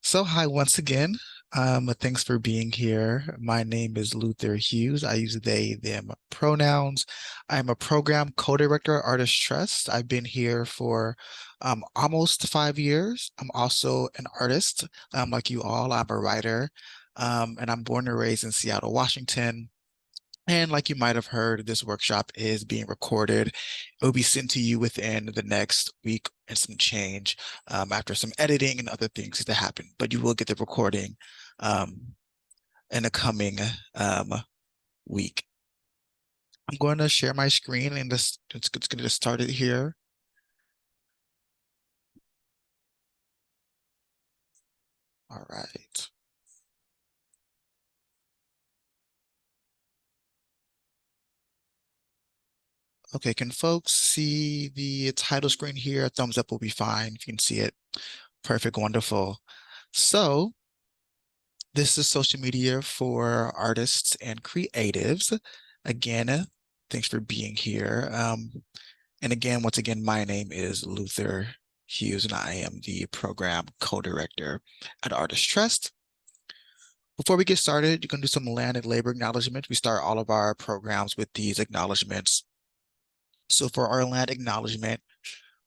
So hi once again. Thanks for being here. My name is Luther Hughes. I use they, them pronouns. I'm a program co-director at Artist Trust. I've been here for almost 5 years. I'm also an artist, like you all. I'm a writer, and I'm born and raised in Seattle, Washington. And like you might have heard, this workshop is being recorded. It will be sent to you within the next week and some change after some editing and other things that happen. But you will get the recording um, in the coming um, week. I'm going to share my screen and it's going to get started here. All right. Okay, can folks see the title screen here? A thumbs up will be fine if you can see it. Perfect, wonderful. So, this is social media for artists and creatives. Again, thanks for being here. And again, once again, my name is Luther Hughes, and I am the program co-director at Artist Trust. Before we get started, you can do some land and labor acknowledgement. We start all of our programs with these acknowledgements. So for our land acknowledgement,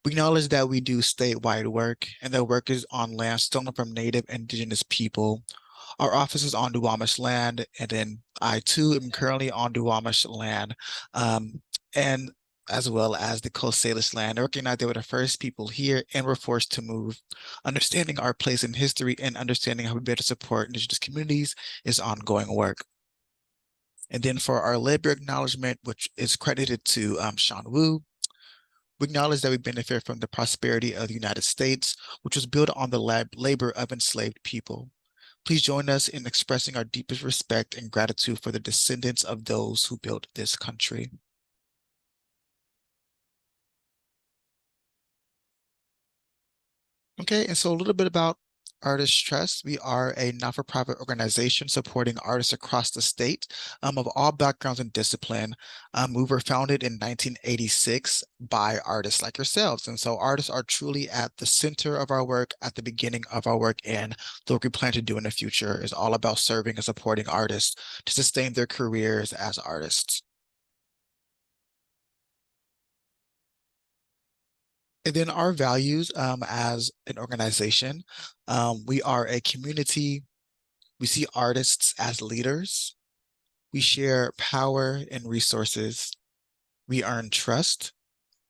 we acknowledge that we do statewide work and that work is on land stolen from Native Indigenous people. Our office is on Duwamish land, and then I too am currently on Duwamish land, and as well as the Coast Salish land. I recognize they were the first people here and were forced to move. Understanding our place in history and understanding how we better support indigenous communities is ongoing work. And then for our labor acknowledgement, which is credited to Sean Wu, we acknowledge that we benefit from the prosperity of the United States, which was built on the labor of enslaved people. Please join us in expressing our deepest respect and gratitude for the descendants of those who built this country. Okay, and so a little bit about Artist Trust. We are a not-for-profit organization supporting artists across the state of all backgrounds and discipline. We were founded in 1986 by artists like yourselves. And so artists are truly at the center of our work, at the beginning of our work, and the work we plan to do in the future is all about serving and supporting artists to sustain their careers as artists. And then our values as an organization, we are a community. We see artists as leaders. We share power and resources. We earn trust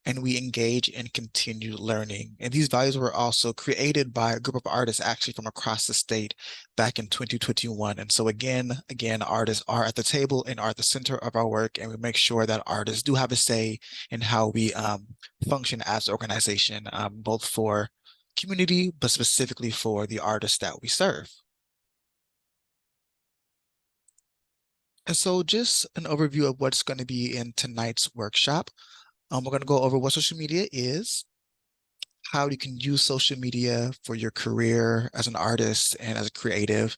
and we engage in continued learning. And these values were also created by a group of artists actually from across the state back in 2021. And so again, artists are at the table and are at the center of our work. And we make sure that artists do have a say in how we function as an organization, both for community, but specifically for the artists that we serve. And so just an overview of what's going to be in tonight's workshop. We're going to go over what social media is, how you can use social media for your career as an artist and as a creative.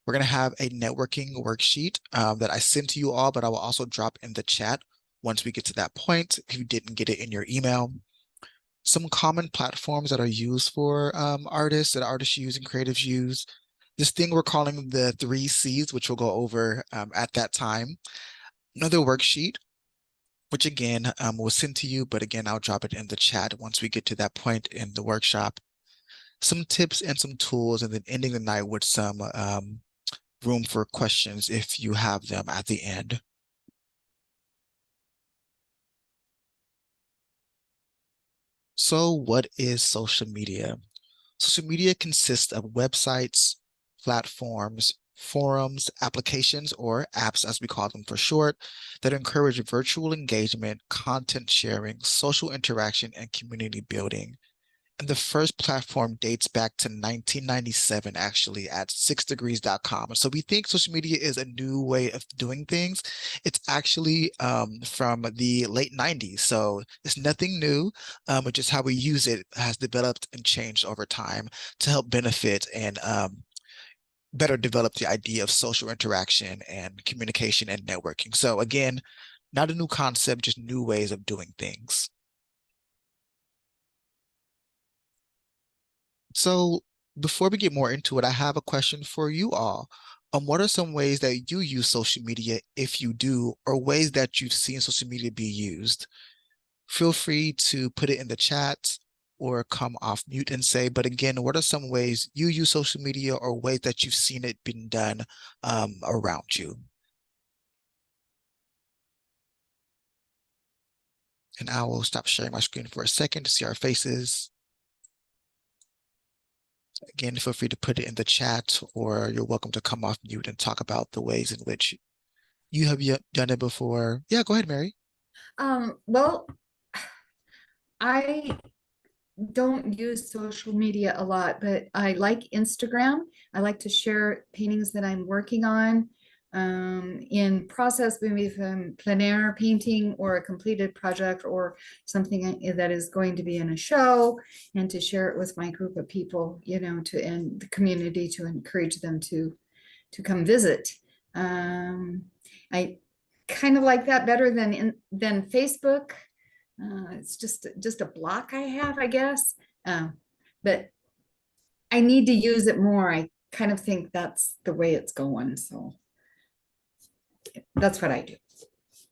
We're going to have a networking worksheet that I sent to you all, but I will also drop in the chat once we get to that point if you didn't get it in your email. Some common platforms that are used for artists that artists use and creatives use. This thing we're calling the 3 Cs, which we'll go over at that time. Another worksheet which again was sent to you, but again, I'll drop it in the chat once we get to that point in the workshop. Some tips and some tools, and then ending the night with some room for questions if you have them at the end. So what is social media? Social media consists of websites, platforms, forums, applications, or apps as we call them for short, that encourage virtual engagement, content sharing, social interaction, and community building. And the first platform dates back to 1997, actually, at 6degrees.com. And so we think social media is a new way of doing things. It's actually from the late 90s. So it's nothing new, but just how we use it has developed and changed over time to help benefit and better develop the idea of social interaction and communication and networking. So again, not a new concept, just new ways of doing things. So before we get more into it, I have a question for you all. What are some ways that you use social media, if you do, or ways that you've seen social media be used? Feel free to put it in the chat or come off mute and say, but again, what are some ways you use social media or ways that you've seen it being done around you? And I will stop sharing my screen for a second to see our faces. Again, feel free to put it in the chat, or you're welcome to come off mute and talk about the ways in which you have done it before. Yeah, go ahead, Mary. Well, I don't use social media a lot, but I like Instagram. I like to share paintings that I'm working on in process, maybe from plein air painting or a completed project or something that is going to be in a show, and to share it with my group of people, to and the community, to encourage them to come visit. I kind of like that better than Facebook. It's just a block I have, I guess. But I need to use it more. I kind of think that's the way it's going. So that's what I do.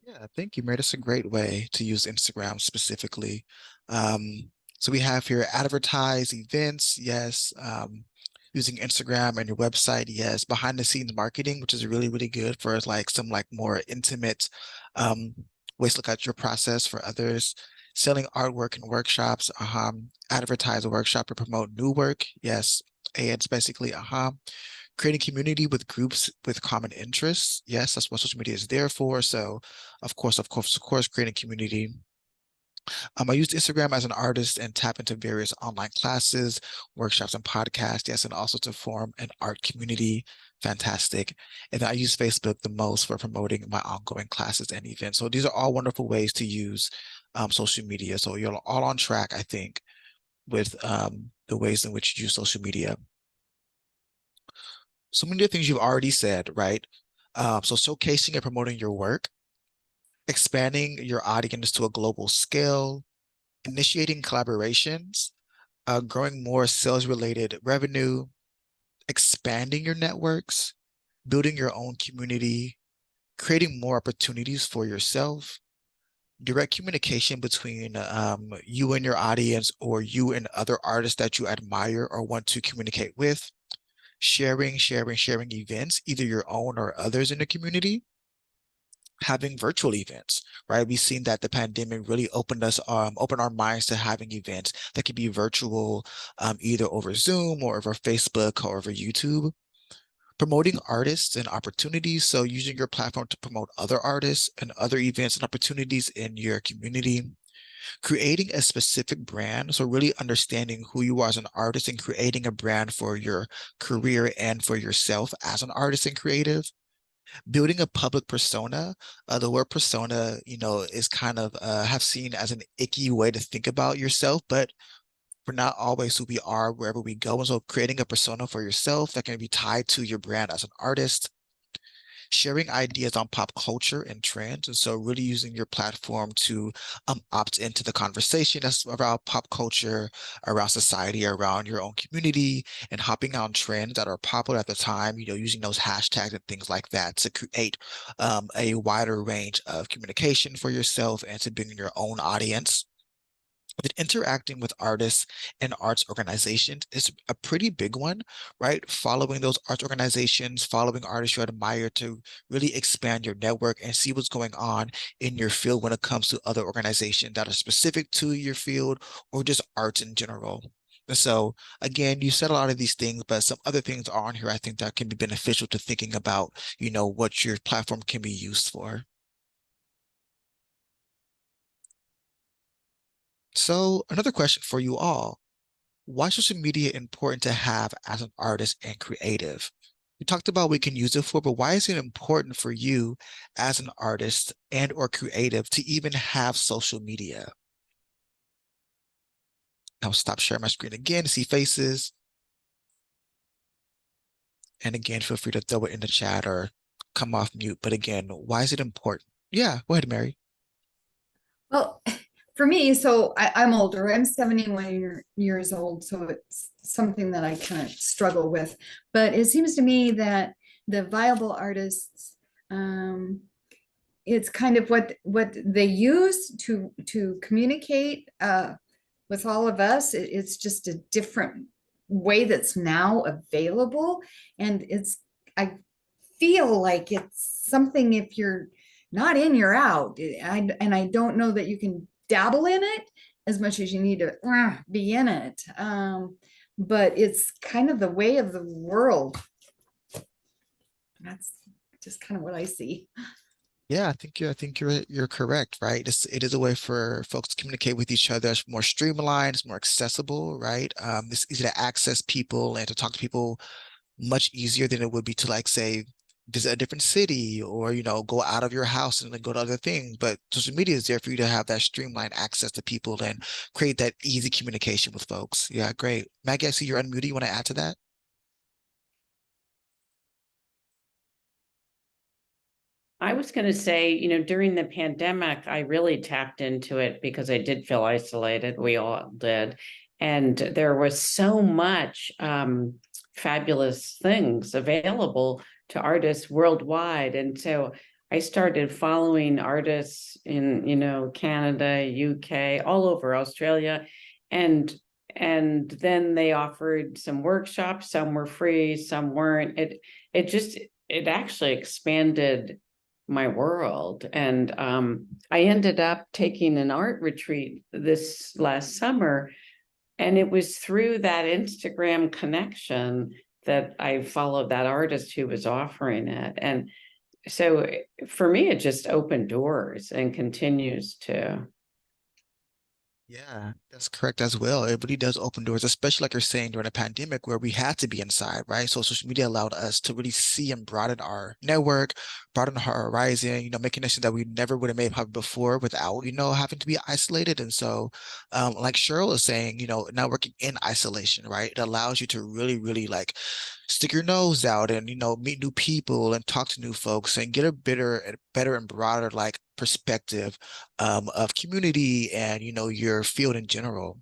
Yeah, thank you, Mary. That's a great way to use Instagram specifically. So we have here advertise events, yes. Using Instagram and your website, yes. Behind the scenes marketing, which is really, really good for like some like more intimate um, ways to look at your process for others. Selling artwork and workshops, advertise a workshop or promote new work, yes. Ads basically, creating community with groups with common interests. Yes, that's what social media is there for. So, of course, creating community. I used Instagram as an artist and tap into various online classes, workshops, and podcasts. Yes, and also to form an art community. Fantastic. And then I use Facebook the most for promoting my ongoing classes and events. So these are all wonderful ways to use social media. So you're all on track, I think, with the ways in which you use social media. So many of the things you've already said, right? So showcasing and promoting your work, expanding your audience to a global scale, initiating collaborations, growing more sales-related revenue, expanding your networks, building your own community, creating more opportunities for yourself, direct communication between you and your audience or you and other artists that you admire or want to communicate with, sharing events, either your own or others in the community, having virtual events, right? We've seen that the pandemic really opened our minds to having events that could be virtual, either over Zoom or over Facebook or over YouTube. Promoting artists and opportunities. So using your platform to promote other artists and other events and opportunities in your community. Creating a specific brand. So really understanding who you are as an artist and creating a brand for your career and for yourself as an artist and creative. Building a public persona. The word persona, is kind of have seen as an icky way to think about yourself, but we're not always who we are wherever we go. And so creating a persona for yourself that can be tied to your brand as an artist, sharing ideas on pop culture and trends. And so really using your platform to opt into the conversation that's around pop culture, around society, around your own community, and hopping on trends that are popular at the time, using those hashtags and things like that to create a wider range of communication for yourself and to bring in your own audience. But interacting with artists and arts organizations is a pretty big one, right? Following those arts organizations, following artists you admire to really expand your network and see what's going on in your field when it comes to other organizations that are specific to your field or just arts in general. And so, again, you said a lot of these things, but some other things are on here I think that can be beneficial to thinking about, what your platform can be used for. So, another question for you all. Why is social media important to have as an artist and creative? We talked about we can use it for, but why is it important for you as an artist and or creative to even have social media? I'll stop sharing my screen again to see faces. And again, feel free to throw it in the chat or come off mute. But again, why is it important? Yeah, go ahead, Mary. Well, for me, so I'm older. I'm 71 years old, so it's something that I kind of struggle with. But it seems to me that the viable artists, it's kind of what they use to communicate with all of us. It's just a different way that's now available, and I feel like it's something, if you're not in, you're out. And I don't know that you can dabble in it as much as you need to be in it. But it's kind of the way of the world. That's just kind of what I see. Yeah, I think you're correct, right? It is a way for folks to communicate with each other. It's more streamlined, it's more accessible, right? It's easy to access people and to talk to people much easier than it would be to like say visit a different city or go out of your house and then go to other things. But social media is there for you to have that streamlined access to people and create that easy communication with folks. Yeah, great. Maggie, I see you're unmuted. You want to add to that? I was going to say, during the pandemic, I really tapped into it because I did feel isolated. We all did. And there was so much fabulous things available to artists worldwide. And so I started following artists in, Canada, UK, all over Australia. And and then they offered some workshops, some were free, some weren't. It actually expanded my world. And I ended up taking an art retreat this last summer. And it was through that Instagram connection that I followed that artist who was offering it. And so for me, it just opened doors and continues to. Yeah, that's correct as well. It really does open doors, especially like you're saying during a pandemic where we had to be inside, right? So social media allowed us to really see and broaden our network, broaden our horizon, make connections that we never would have made probably before without, having to be isolated. And so, like Cheryl is saying, now working in isolation, right? It allows you to really, really like stick your nose out and, meet new people and talk to new folks and get a better and broader like perspective of community and your field in general.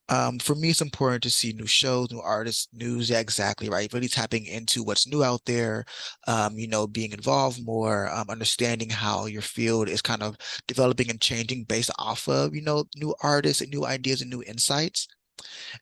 For me, it's important to see new shows, new artists, news. Yeah, exactly, right. Really tapping into what's new out there, being involved more, understanding how your field is kind of developing and changing based off of, new artists and new ideas and new insights.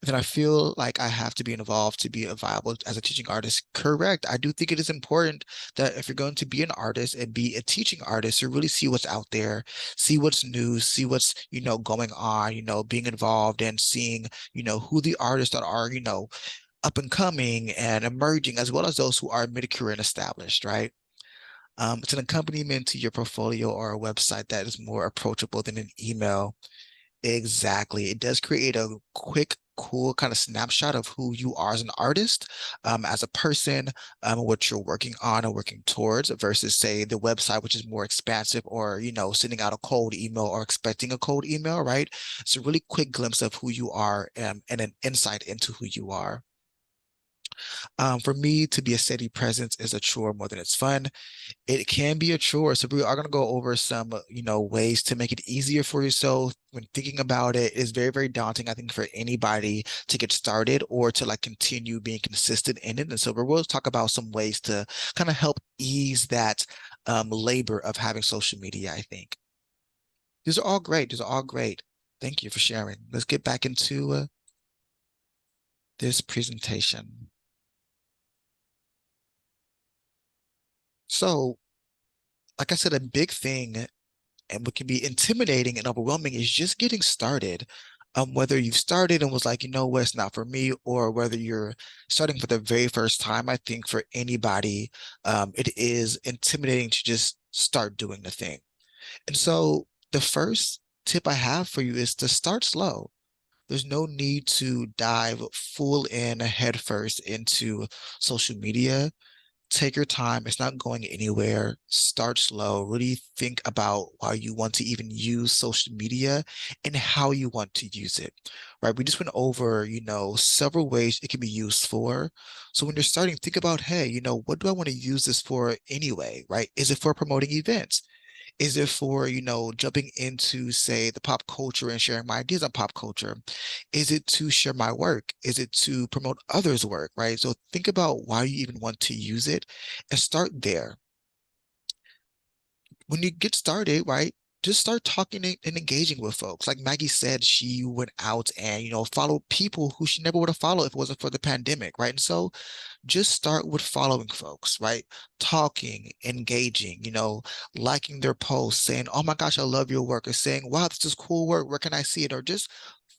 Then I feel like I have to be involved to be a viable as a teaching artist. Correct. I do think it is important that if you're going to be an artist and be a teaching artist, you really see what's out there, see what's new, see what's, going on, being involved and seeing, who the artists that are, up and coming and emerging, as well as those who are mid-career and established, right? It's an accompaniment to your portfolio or a website that is more approachable than an email. Exactly. It does create a quick, cool kind of snapshot of who you are as an artist, as a person, what you're working on or working towards versus, say, the website, which is more expansive or, sending out a cold email or expecting a cold email, right? It's a really quick glimpse of who you are, and an insight into who you are. For me, to be a steady presence is a chore more than it's fun. It can be a chore. So we are going to go over some, ways to make it easier for yourself when thinking about it. It's very, very daunting, I think, for anybody to get started or to like continue being consistent in it. And so we'll talk about some ways to kind of help ease that labor of having social media, I think. These are all great. These are all great. Thank you for sharing. Let's get back into this presentation. So, like I said, a big thing and what can be intimidating and overwhelming is just getting started. Whether you've started and was like, what, it's not for me, or whether you're starting for the very first time, I think for anybody, it is intimidating to just start doing the thing. And so the first tip I have for you is to start slow. There's no need to dive full in head first into social media. Take your time. It's not going anywhere. Start slow. Really think about why you want to even use social media and how you want to use it, right? We just went over, several ways it can be used for. So when you're starting, think about, hey, what do I want to use this for anyway, right? Is it for promoting events? Is it for, jumping into, say, the pop culture and sharing my ideas on pop culture? Is it to share my work? Is it to promote others' work, right? So think about why you even want to use it and start there. When you get started, right, just start talking and engaging with folks. Like Maggie said, she went out and, followed people who she never would have followed if it wasn't for the pandemic, right? And so just start with following folks, right? Talking, engaging, liking their posts, saying, oh my gosh, I love your work, or saying, wow, this is cool work. Where can I see it? Or just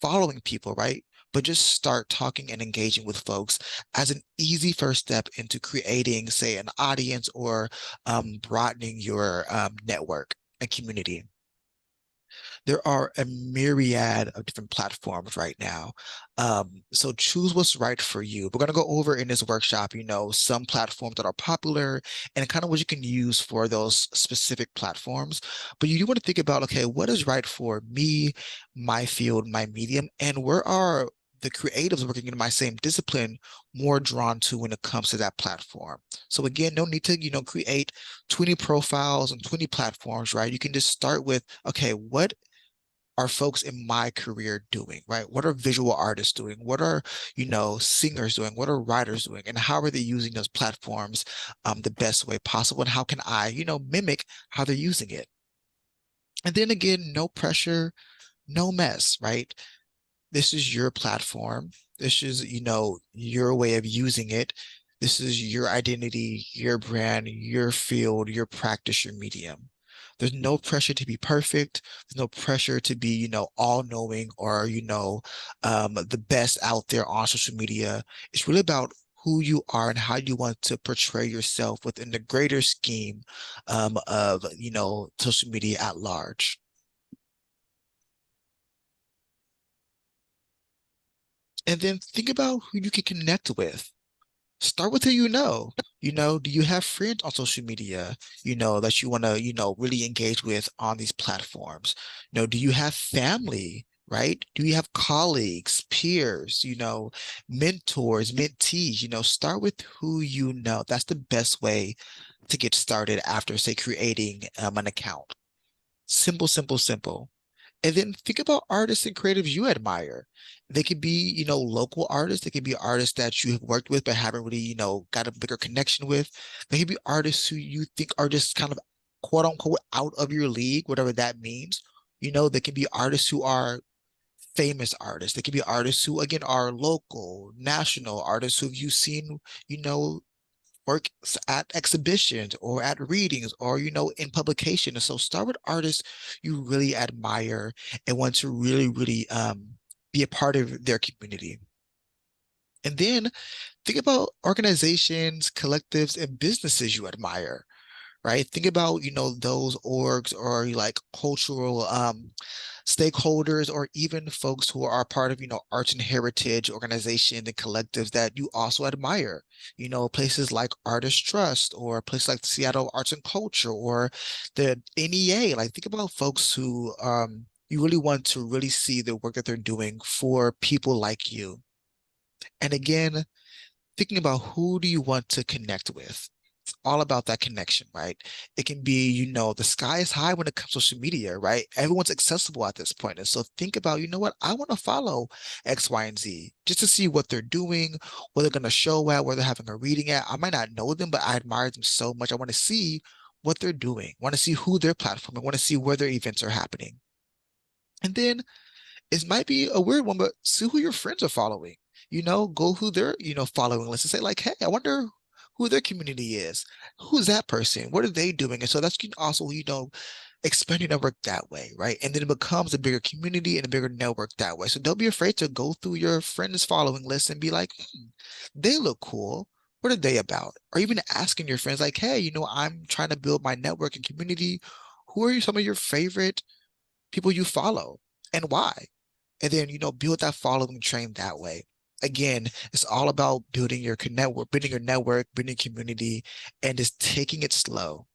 following people, right? But just start talking and engaging with folks as an easy first step into creating, say, an audience or broadening your network and community. There are a myriad of different platforms right now. So choose what's right for you. We're going to go over in this workshop, some platforms that are popular and kind of what you can use for those specific platforms. But you do want to think about, okay, what is right for me, my field, my medium, and where are the creatives working in my same discipline more drawn to when it comes to that platform. So again, no need to, create 20 profiles and 20 platforms, right? You can just start with, okay, what are folks in my career doing, right? What are visual artists doing? What are, singers doing? What are writers doing? And how are they using those platforms the best way possible? And how can I, mimic how they're using it? And then again, no pressure, no mess, right? This is your platform. This is, your way of using it. This is your identity, your brand, your field, your practice, your medium. There's no pressure to be perfect. There's no pressure to be, all knowing or, the best out there on social media. It's really about who you are and how you want to portray yourself within the greater scheme of, social media at large. And then think about who you can connect with. Start with who you know. Do you have friends on social media, that you want to, really engage with on these platforms? Do you have family, right? Do you have colleagues, peers, mentors, mentees? Start with who you know. That's the best way to get started after, say, creating an account. Simple, simple, simple. And then think about artists and creatives you admire. They could be, local artists. They could be artists that you have worked with but haven't really, got a bigger connection with. They could be artists who you think are just kind of quote unquote out of your league, whatever that means. They can be artists who are famous artists. They can be artists who, again, are local, national artists who you've seen, work at exhibitions or at readings or in publication. And so start with artists you really admire and want to really really be a part of their community. And then think about organizations, collectives, and businesses you admire, right? Think about, those orgs or like cultural stakeholders or even folks who are part of, arts and heritage organizations and collectives that you also admire. Places like Artist Trust or places like Seattle Arts and Culture or the NEA. Like think about folks who you really want to really see the work that they're doing for people like you. And again, thinking about who do you want to connect with? It's all about that connection, right? It can be, the sky is high when it comes to social media, right? Everyone's accessible at this point. And so think about, what? I want to follow X, Y, and Z just to see what they're doing, what they're going to show at, where they're having a reading at. I might not know them, but I admire them so much. I want to see what they're doing. I want to see who their platform. I want to see where their events are happening. And then it might be a weird one, but see who your friends are following. Go who they're, following list and say like, hey, I wonder who their community is. Who's that person? What are they doing? And so that's also, expand your network that way, right? And then it becomes a bigger community and a bigger network that way. So don't be afraid to go through your friends following list and be like, they look cool. What are they about? Or even asking your friends like, hey, I'm trying to build my network and community. Who are some of your favorite people you follow and why? And then, build that following train that way. Again, it's all about building your network, building community, and just taking it slow.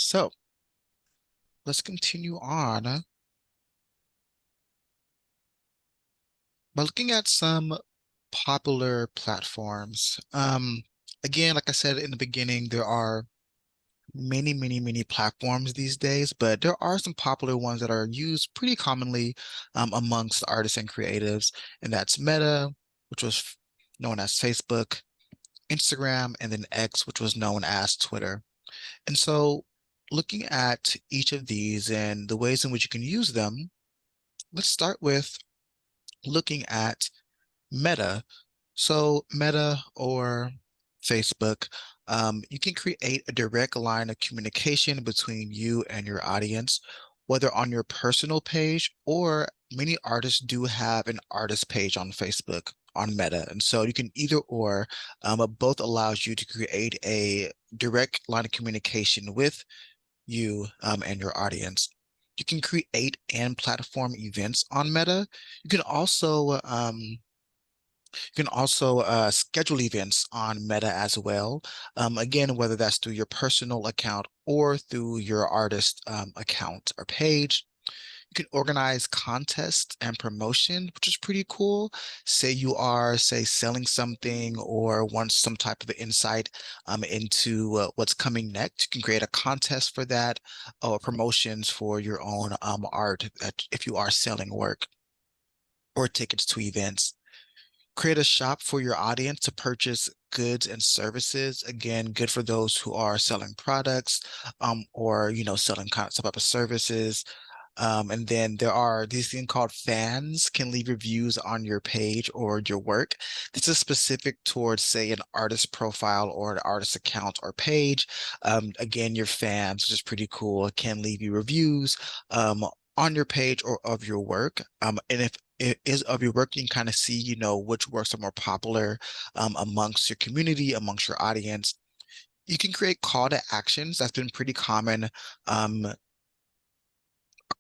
So let's continue on by looking at some popular platforms. Again, like I said in the beginning, there are many platforms these days, but there are some popular ones that are used pretty commonly amongst artists and creatives, and that's Meta, which was known as Facebook, Instagram, and then X, which was known as Twitter. And so, looking at each of these and the ways in which you can use them, let's start with looking at Meta. So Meta or Facebook, you can create a direct line of communication between you and your audience, whether on your personal page or many artists do have an artist page on Facebook on Meta. And so you can either or, but both allows you to create a direct line of communication with you and your audience. You can create and platform events on Meta. You can also schedule events on Meta as well. Again, whether that's through your personal account or through your artist account or page. You can organize contests and promotion, which is pretty cool. Say you are, say, selling something or want some type of insight into what's coming next. You can create a contest for that or promotions for your own art if you are selling work or tickets to events. Create a shop for your audience to purchase goods and services. Again, good for those who are selling products or selling some type of services. And then there are these things called fans can leave reviews on your page or your work. This is specific towards, say, an artist profile or an artist account or page. Again, your fans, which is pretty cool, can leave you reviews on your page or of your work. And if it is of your work, you can kind of see, which works are more popular amongst your community, amongst your audience. You can create call to actions. That's been pretty common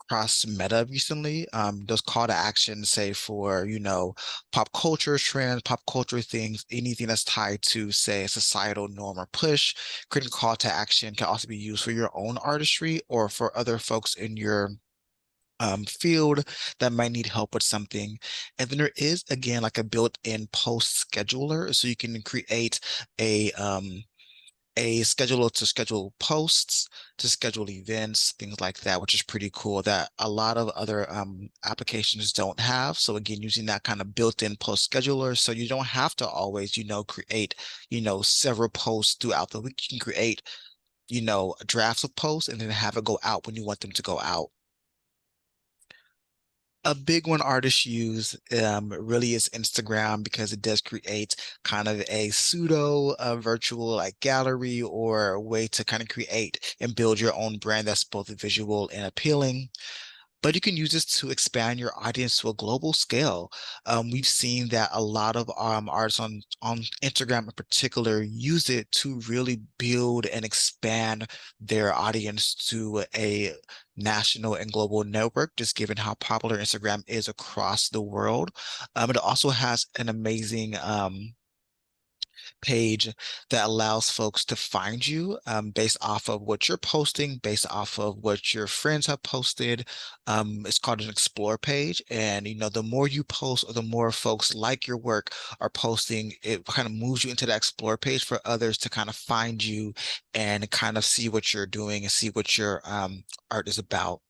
across Meta recently. Those call to action, say for, pop culture trends, pop culture things, anything that's tied to, say, a societal norm or push. Creating call to action can also be used for your own artistry or for other folks in your field that might need help with something. And then there is, again, like a built-in post scheduler. So you can create a scheduler to schedule posts, to schedule events, things like that, which is pretty cool that a lot of other applications don't have. So again, using that kind of built-in post scheduler, so you don't have to always, create, several posts throughout the week. You can create, drafts of posts and then have it go out when you want them to go out. A big one artists use really is Instagram because it does create kind of a pseudo virtual like gallery or a way to kind of create and build your own brand that's both visual and appealing. But you can use this to expand your audience to a global scale. We've seen that a lot of artists on Instagram in particular use it to really build and expand their audience to a national and global network, just given how popular Instagram is across the world. It also has an amazing page that allows folks to find you based off of what you're posting, based off of what your friends have posted. It's called an explore page. And, the more you post or the more folks like your work are posting, it kind of moves you into that explore page for others to kind of find you and kind of see what you're doing and see what your art is about.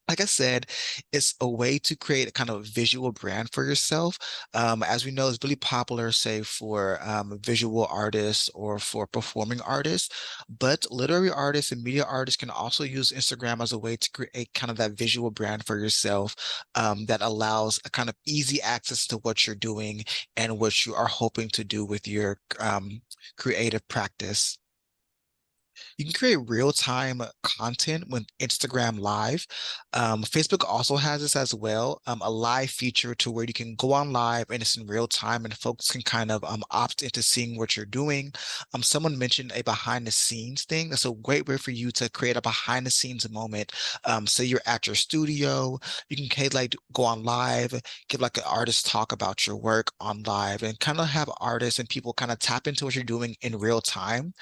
Like I said, it's a way to create a kind of visual brand for yourself. As we know, it's really popular, say, for visual artists or for performing artists, but literary artists and media artists can also use Instagram as a way to create kind of that visual brand for yourself that allows a kind of easy access to what you're doing and what you are hoping to do with your creative practice. You can create real-time content with Instagram Live. Facebook also has this as well, a live feature to where you can go on live and it's in real time and folks can kind of opt into seeing what you're doing. Someone mentioned a behind the scenes thing. That's a great way for you to create a behind the scenes moment. Say you're at your studio, you can like go on live, give like an artist talk about your work on live and kind of have artists and people kind of tap into what you're doing in real time.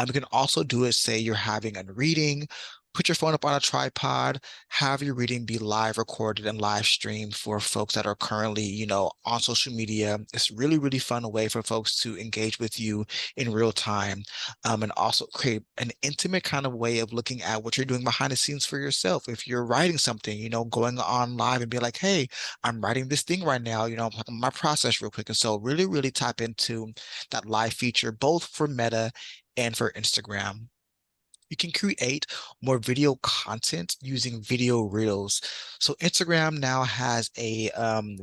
You can also do do it, say you're having a reading, put your phone up on a tripod, have your reading be live recorded and live streamed for folks that are currently, on social media. It's really, really fun way for folks to engage with you in real time, and also create an intimate kind of way of looking at what you're doing behind the scenes for yourself. If you're writing something, going on live and be like, hey, I'm writing this thing right now, I'm talking my process real quick. And so really, really tap into that live feature, both for Meta and for Instagram. You can create more video content using video reels. So Instagram now has a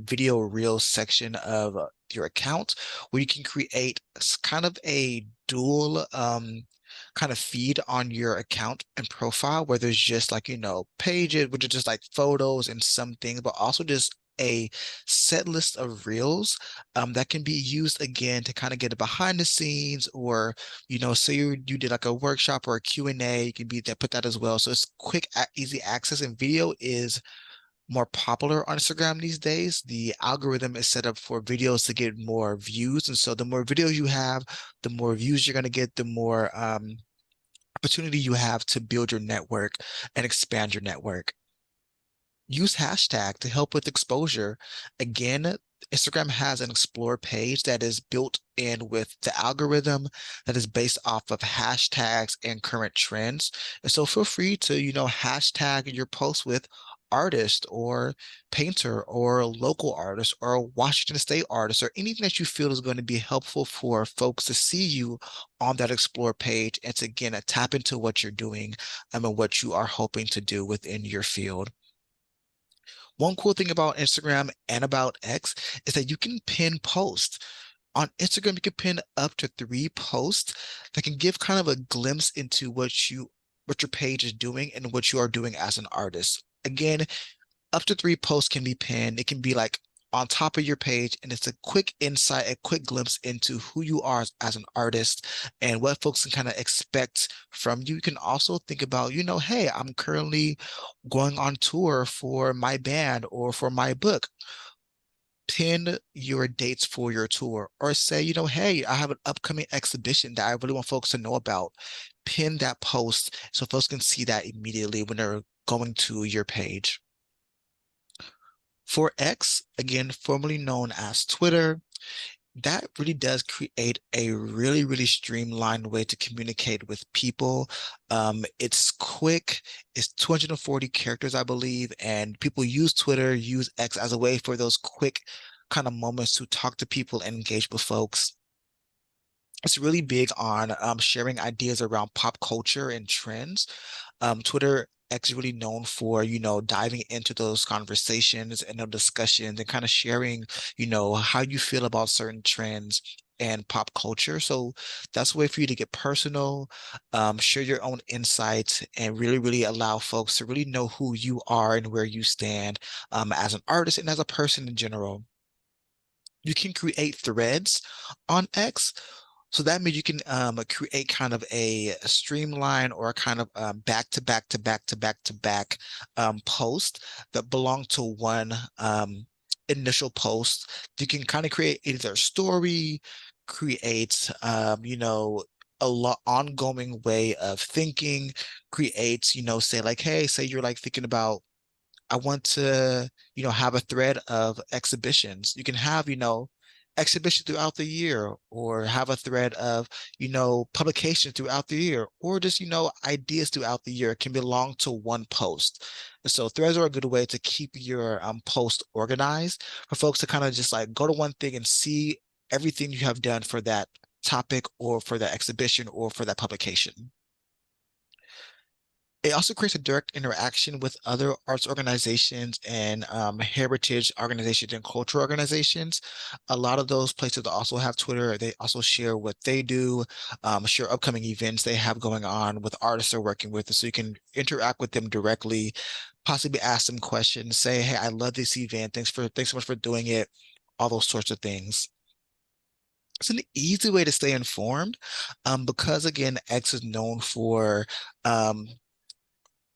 video reels section of your account where you can create kind of a dual kind of feed on your account and profile where there's just like, pages, which are just like photos and some things, but also just a set list of reels that can be used again to kind of get a behind the scenes, or say you did like a workshop or a Q&A, you can be there, put that as well. So it's quick, easy access, and video is more popular on Instagram these days. The algorithm is set up for videos to get more views. And so the more videos you have, the more views you're going to get, the more opportunity you have to build your network and expand your network. Use hashtag to help with exposure. Again, Instagram has an explore page that is built in with the algorithm that is based off of hashtags and current trends. And so feel free to, hashtag your post with artist or painter or local artist or Washington State artist or anything that you feel is going to be helpful for folks to see you on that explore page and to again tap into what you're doing and what you are hoping to do within your field. One cool thing about Instagram and about X is that you can pin posts. On Instagram, you can pin up to 3 posts that can give kind of a glimpse into what your page is doing and what you are doing as an artist. Again, up to 3 posts can be pinned. It can be like on top of your page, and it's a quick insight, a quick glimpse into who you are as an artist and what folks can kind of expect from you. You can also think about, hey, I'm currently going on tour for my band or for my book. Pin your dates for your tour, or say, hey, I have an upcoming exhibition that I really want folks to know about. Pin that post so folks can see that immediately when they're going to your page. For X, again, formerly known as Twitter, that really does create a really, really streamlined way to communicate with people. It's quick, it's 240 characters, I believe, and people use Twitter, use X as a way for those quick kind of moments to talk to people and engage with folks. It's really big on sharing ideas around pop culture and trends. Twitter X is really known for, diving into those conversations and the discussions and kind of sharing, how you feel about certain trends and pop culture. So that's a way for you to get personal, share your own insights, and really, really allow folks to really know who you are and where you stand as an artist and as a person in general. You can create threads on X. So that means you can create kind of a streamline or a kind of back to back to back to back to back post that belong to one initial post. You can kind of create either a story, create a lot ongoing way of thinking, creates, say like, hey, say you're like thinking about I want to, have a thread of exhibitions. You can have, exhibition throughout the year, or have a thread of, publication throughout the year, or just, ideas throughout the year. It can belong to one post. And so threads are a good way to keep your post organized for folks to kind of just like go to one thing and see everything you have done for that topic or for that exhibition or for that publication. It also creates a direct interaction with other arts organizations and heritage organizations and cultural organizations. A lot of those places also have Twitter. They also share what they do, share upcoming events they have going on with artists they're working with. So you can interact with them directly, possibly ask them questions, say, hey, I love this event. Thanks so much for doing it. All those sorts of things. It's an easy way to stay informed because again, X is um,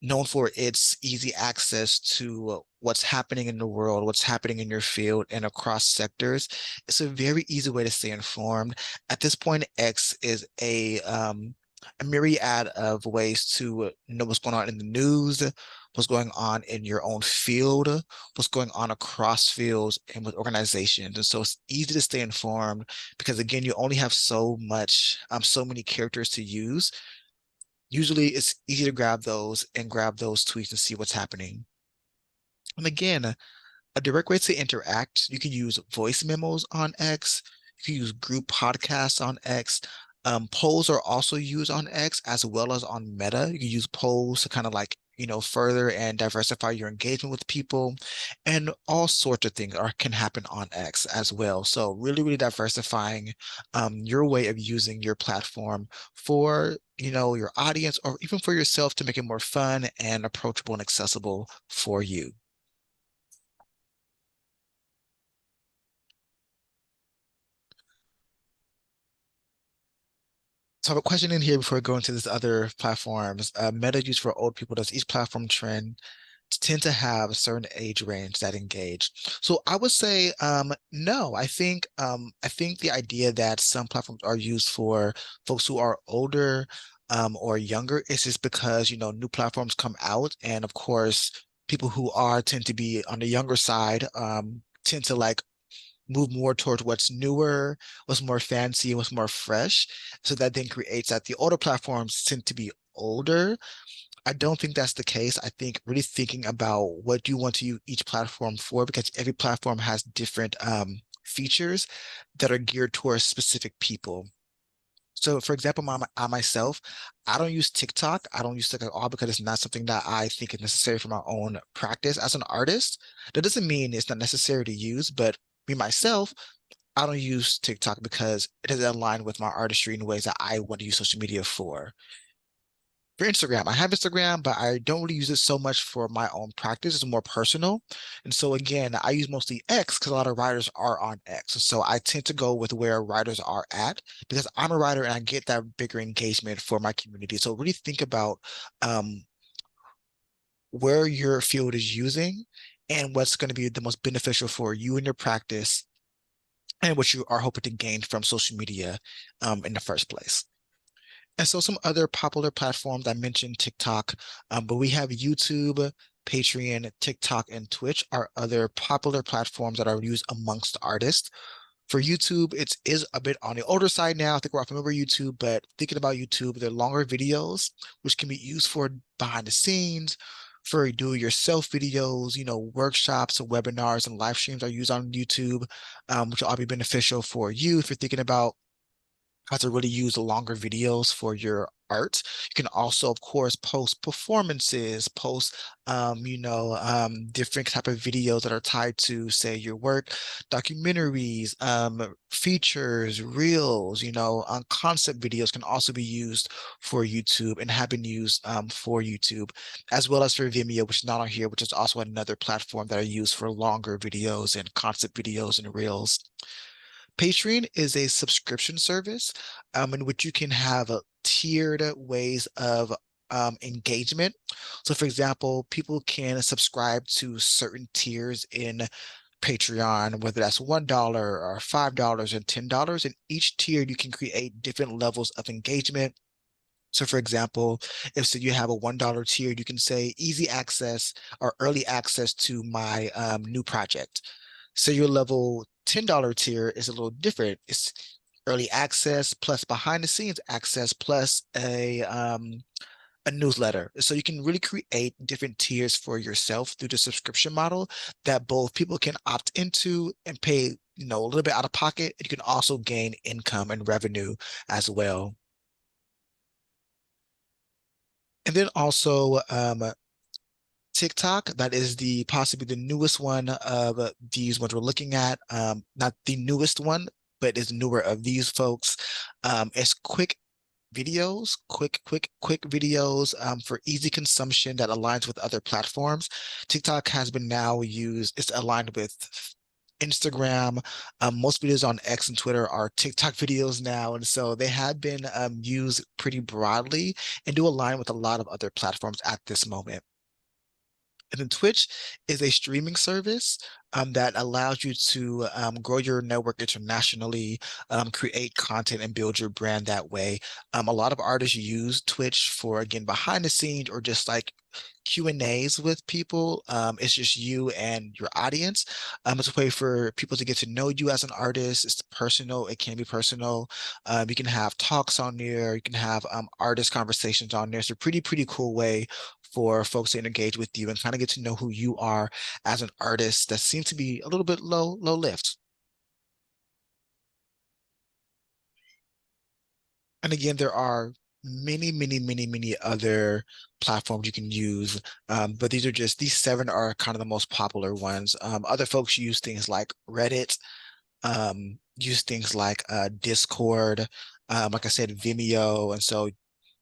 known for its easy access to what's happening in the world, what's happening in your field and across sectors. It's a very easy way to stay informed. At this point, X is a a myriad of ways to know what's going on in the news, what's going on in your own field, what's going on across fields and with organizations. And so it's easy to stay informed because again, you only have so many characters to use. Usually it's easy to grab those tweets and see what's happening. And again, a direct way to interact, you can use voice memos on X, you can use group podcasts on X. Polls are also used on X as well as on Meta. You can use polls to kind of like, further and diversify your engagement with people. And all sorts of things can happen on X as well. So really, really diversifying your way of using your platform for, your audience or even for yourself to make it more fun and approachable and accessible for you. So I have a question in here before we go into this other platforms. Meta use for old people, does each platform trend tend to have a certain age range that engage? So I would say no. I think the idea that some platforms are used for folks who are older or younger is just because new platforms come out, and of course people who are tend to be on the younger side tend to like move more towards what's newer, what's more fancy, what's more fresh. So that then creates that the older platforms tend to be older. I don't think that's the case. I think really thinking about what you want to use each platform for, because every platform has different features that are geared towards specific people. So, for example, I myself, I don't use TikTok. I don't use TikTok at all because it's not something that I think is necessary for my own practice as an artist. That doesn't mean it's not necessary to use, but me myself, I don't use TikTok because it doesn't align with my artistry in ways that I want to use social media for. For Instagram, I have Instagram, but I don't really use it so much for my own practice. It's more personal. And so again, I use mostly X because a lot of writers are on X. So I tend to go with where writers are at because I'm a writer and I get that bigger engagement for my community. So really think about where your field is using and what's going to be the most beneficial for you and your practice and what you are hoping to gain from social media in the first place. And so some other popular platforms, I mentioned TikTok, but we have YouTube, Patreon, TikTok, and Twitch are other popular platforms that are used amongst artists. For YouTube, it is a bit on the older side now. I think we're all familiar with YouTube, but thinking about YouTube, they're longer videos, which can be used for behind the scenes, for do-it-yourself videos, workshops and webinars and live streams are used on YouTube, which will all be beneficial for you if you're thinking about how to really use longer videos for your art. You can also, of course, post performances, post, different type of videos that are tied to, say, your work, documentaries, features, reels, concept videos can also be used for YouTube and have been used for YouTube, as well as for Vimeo, which is not on here, which is also another platform that are used for longer videos and concept videos and reels. Patreon is a subscription service in which you can have tiered ways of engagement. So, for example, people can subscribe to certain tiers in Patreon, whether that's $1 or $5 and $10. And each tier you can create different levels of engagement. So for example, if so you have a $1 tier, you can say easy access or early access to my new project. So your level $10 tier is a little different. It's early access plus behind the scenes access plus a newsletter. So you can really create different tiers for yourself through the subscription model that both people can opt into and pay, a little bit out of pocket. And you can also gain income and revenue as well. And then also TikTok, that is the possibly the newest one of these ones we're looking at. Not the newest one, but is newer of these folks. It's quick videos, quick videos for easy consumption that aligns with other platforms. TikTok has been now used, it's aligned with Instagram. Most videos on X and Twitter are TikTok videos now. And so they have been used pretty broadly and do align with a lot of other platforms at this moment. And then Twitch is a streaming service that allows you to grow your network internationally, create content and build your brand that way. A lot of artists use Twitch for, again, behind the scenes or just like Q&As with people. It's just you and your audience. It's a way for people to get to know you as an artist. It's personal. It can be personal. You can have talks on there. You can have artist conversations on there. It's a pretty cool way for folks to engage with you and kind of get to know who you are as an artist that seems to be a little bit low lift. And again, there are many other platforms you can use. But these seven are kind of the most popular ones. Other folks use things like Reddit, use things like Discord, like I said, Vimeo. And so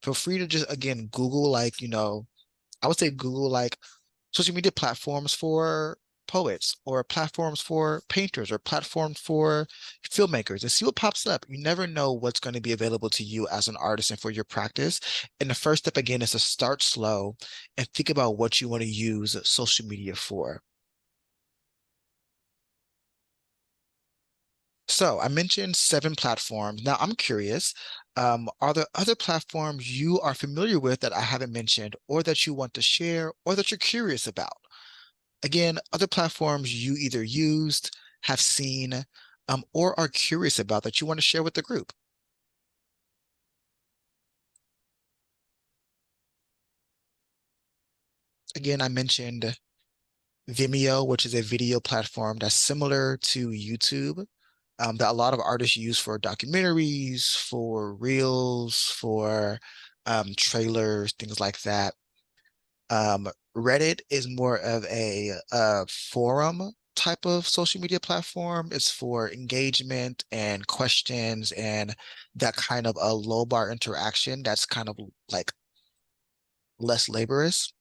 feel free to just, again, Google, like, I would say Google like social media platforms for poets or platforms for painters or platforms for filmmakers and see what pops up. You never know what's going to be available to you as an artist and for your practice. And the first step again is to start slow and think about what you want to use social media for. So I mentioned seven platforms. Now I'm curious, are there other platforms you are familiar with that I haven't mentioned or that you want to share or that you're curious about? Again, other platforms you either used, have seen, or are curious about that you want to share with the group. Again, I mentioned Vimeo, which is a video platform that's similar to YouTube, that a lot of artists use for documentaries, for reels, for trailers, things like that. Reddit is more of a forum type of social media platform. It's for engagement and questions and that kind of a low bar interaction that's kind of like less laborious.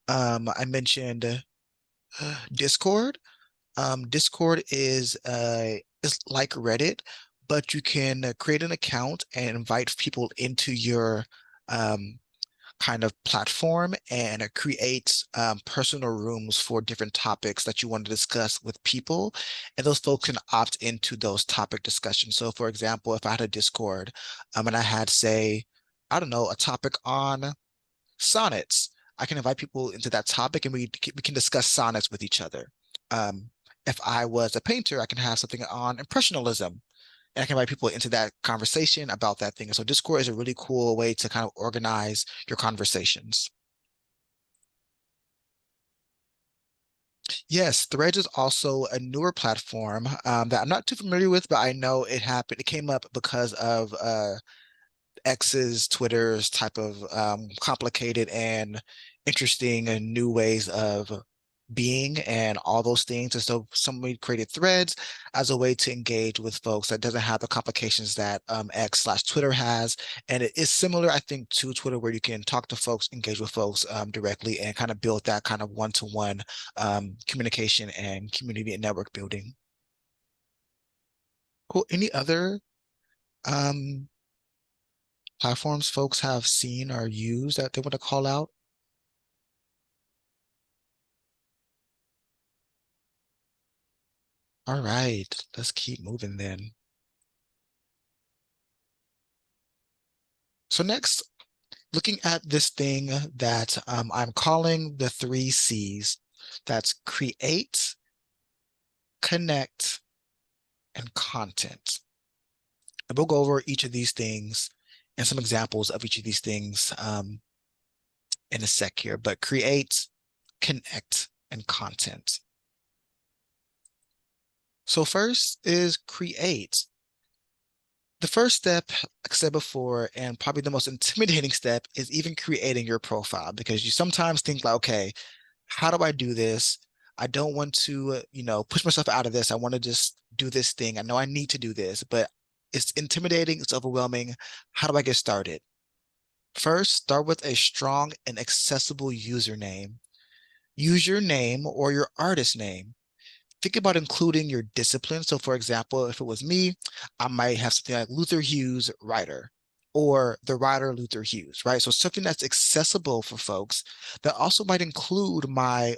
I mentioned Discord. Discord is like Reddit, but you can create an account and invite people into your um, kind of platform and create personal rooms for different topics that you want to discuss with people. And those folks can opt into those topic discussions. So for example, if I had a Discord and I had, say, I don't know, a topic on sonnets, I can invite people into that topic and we can discuss sonnets with each other. Um, if I was a painter, I can have something on impressionism and I can invite people into that conversation about that thing. And so Discord is a really cool way to kind of organize your conversations. Yes, Threads is also a newer platform that I'm not too familiar with, but I know it happened. It came up because of X's, Twitter's type of complicated and interesting and new ways of being and all those things. And so somebody created Threads as a way to engage with folks that doesn't have the complications that X/Twitter has. And it is similar, I think, to Twitter, where you can talk to folks, engage with folks directly and kind of build that kind of one-to-one communication and community and network building. Cool. Any other um, platforms folks have seen or used that they want to call out? All right, let's keep moving then. So next, looking at this thing that I'm calling the three C's. That's create, connect, and content. And we'll go over each of these things and some examples of each of these things in a sec here, but create, connect, and content. So first is create. The first step, like I said before, and probably the most intimidating step is even creating your profile because you sometimes think like, okay, how do I do this? I don't want to, push myself out of this. I want to just do this thing. I know I need to do this, but it's intimidating, it's overwhelming. How do I get started? First, start with a strong and accessible username. Use your name or your artist name. Think about including your discipline. So for example, if it was me, I might have something like Luther Hughes, writer. or the writer Luther Hughes, right? So something that's accessible for folks that also might include my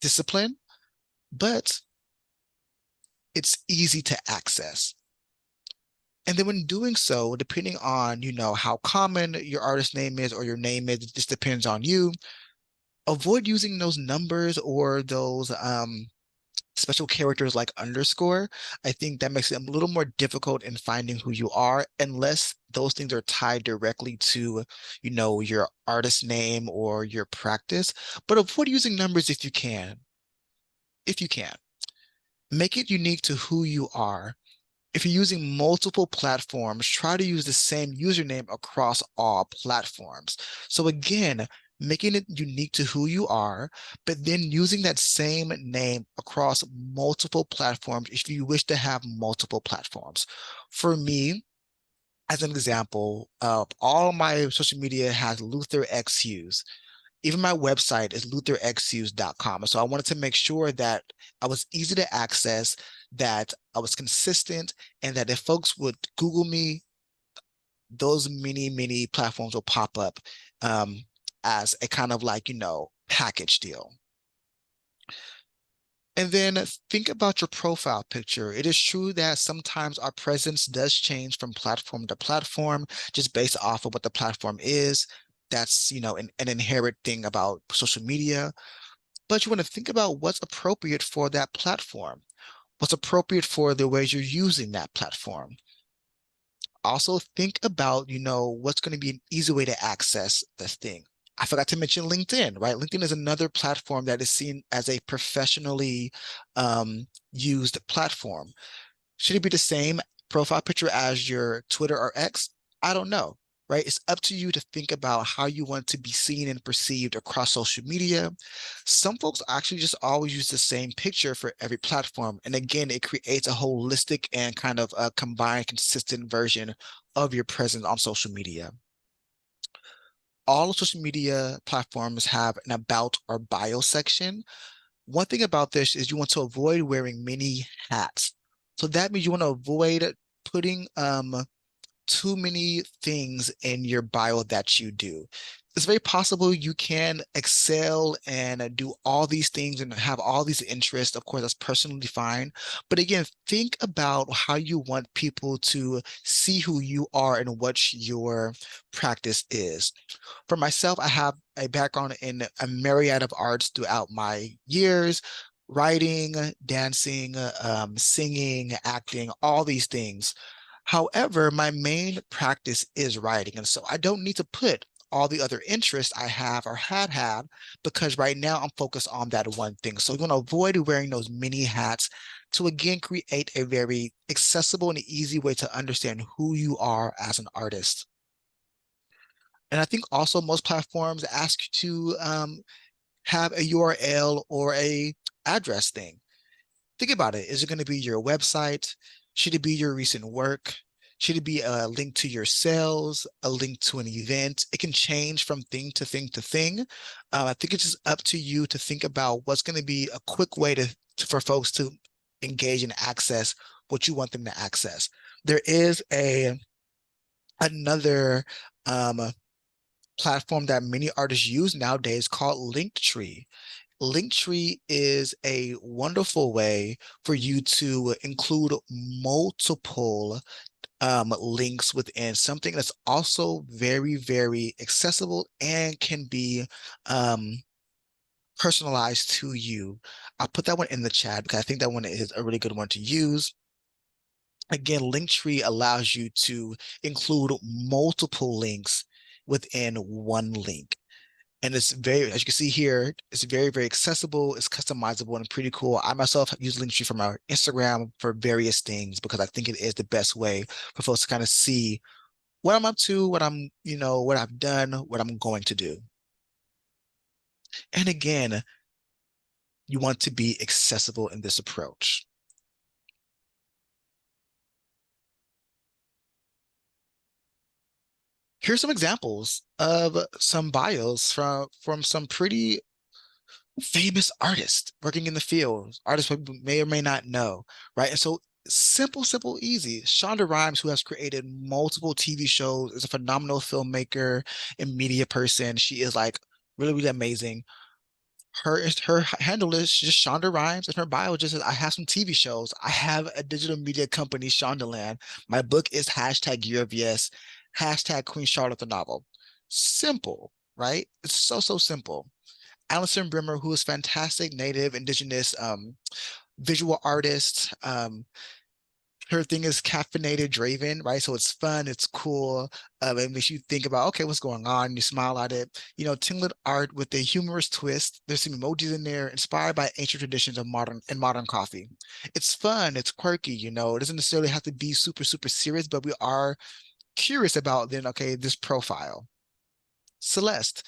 discipline, but it's easy to access. And then when doing so, depending on, how common your artist name is or your name is, it just depends on you. Avoid using those numbers or those special characters like underscore. I think that makes it a little more difficult in finding who you are unless those things are tied directly to, your artist name or your practice. But avoid using numbers if you can. If you can. Make it unique to who you are. If you're using multiple platforms, try to use the same username across all platforms. So again, making it unique to who you are, but then using that same name across multiple platforms if you wish to have multiple platforms. For me, as an example, all my social media has Luther X Hughes. Even my website is lutherxhughes.com. So I wanted to make sure that I was easy to access, that I was consistent, and that if folks would Google me, those many platforms will pop up as a kind of like, package deal. And then think about your profile picture. It is true that sometimes our presence does change from platform to platform, just based off of what the platform is. That's, an inherent thing about social media. But you want to think about what's appropriate for that platform, what's appropriate for the ways you're using that platform. Also think about, what's going to be an easy way to access this thing. I forgot to mention LinkedIn, right? LinkedIn is another platform that is seen as a professionally used platform. Should it be the same profile picture as your Twitter or X? I don't know, right? It's up to you to think about how you want to be seen and perceived across social media. Some folks actually just always use the same picture for every platform. And again, it creates a holistic and kind of a combined, consistent version of your presence on social media. All social media platforms have an about or bio section. One thing about this is you want to avoid wearing many hats. So that means you want to avoid putting too many things in your bio that you do. It's very possible you can excel and do all these things and have all these interests. Of course, that's personally fine. But again, think about how you want people to see who you are and what your practice is. For myself, I have a background in a myriad of arts throughout my years, writing, dancing, singing, acting, all these things. However, my main practice is writing. And so I don't need to put all the other interests I have or had because right now I'm focused on that one thing. So you're going to avoid wearing those many hats to again create a very accessible and easy way to understand who you are as an artist. And I think also most platforms ask you to have a URL or a address thing. Think about it. Is it going to be your website? Should it be your recent work? Should it be a link to your sales, a link to an event? It can change from thing to thing to thing. I think it's just up to you to think about what's going to be a quick way for folks to engage and access what you want them to access. There is another platform that many artists use nowadays called Linktree. Linktree is a wonderful way for you to include multiple links within something that's also very accessible and can be personalized to you. I'll put that one in the chat because I think that one is a really good one to use. Again, Linktree allows you to include multiple links within one link. And it's very, as you can see here, it's very accessible, it's customizable and pretty cool. I myself use Linktree for my Instagram for various things because I think it is the best way for folks to kind of see what I'm up to, what I'm, what I've done, what I'm going to do. And again, you want to be accessible in this approach. Here's some examples of some bios from some pretty famous artists working in the field, artists we may or may not know, right? And so Simple, simple, easy. Shonda Rhimes, who has created multiple TV shows, is a phenomenal filmmaker and media person. She is like really, really amazing. Her handle is just Shonda Rhimes, and her bio just says, I have some TV shows. I have a digital media company, Shondaland. My book is hashtag Year of Yes, hashtag Queen Charlotte the novel. Simple, right? It's so, so simple. Alison Brimmer, who is fantastic native indigenous visual artist. Her thing is caffeinated Draven, right? So it's fun, it's cool. It makes you think about, okay, what's going on? You smile at it. Tinglet art with a humorous twist. There's some emojis in there, inspired by ancient traditions of modern coffee. It's fun, it's quirky, It doesn't necessarily have to be super, super serious, but we are curious about then, okay, this profile. Celeste,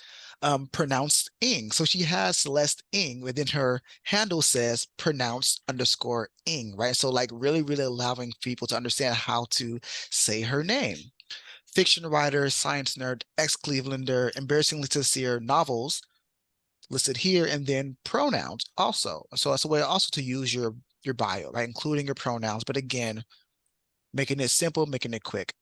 pronounced ing. So she has Celeste ing within her handle says pronounced underscore ing, right? So like really, really allowing people to understand how to say her name. Fiction writer, science nerd, ex-Clevelander, embarrassingly sincere novels listed here, and then pronouns also. So that's a way also to use your bio, right? Including your pronouns, but again, making it simple, making it quick.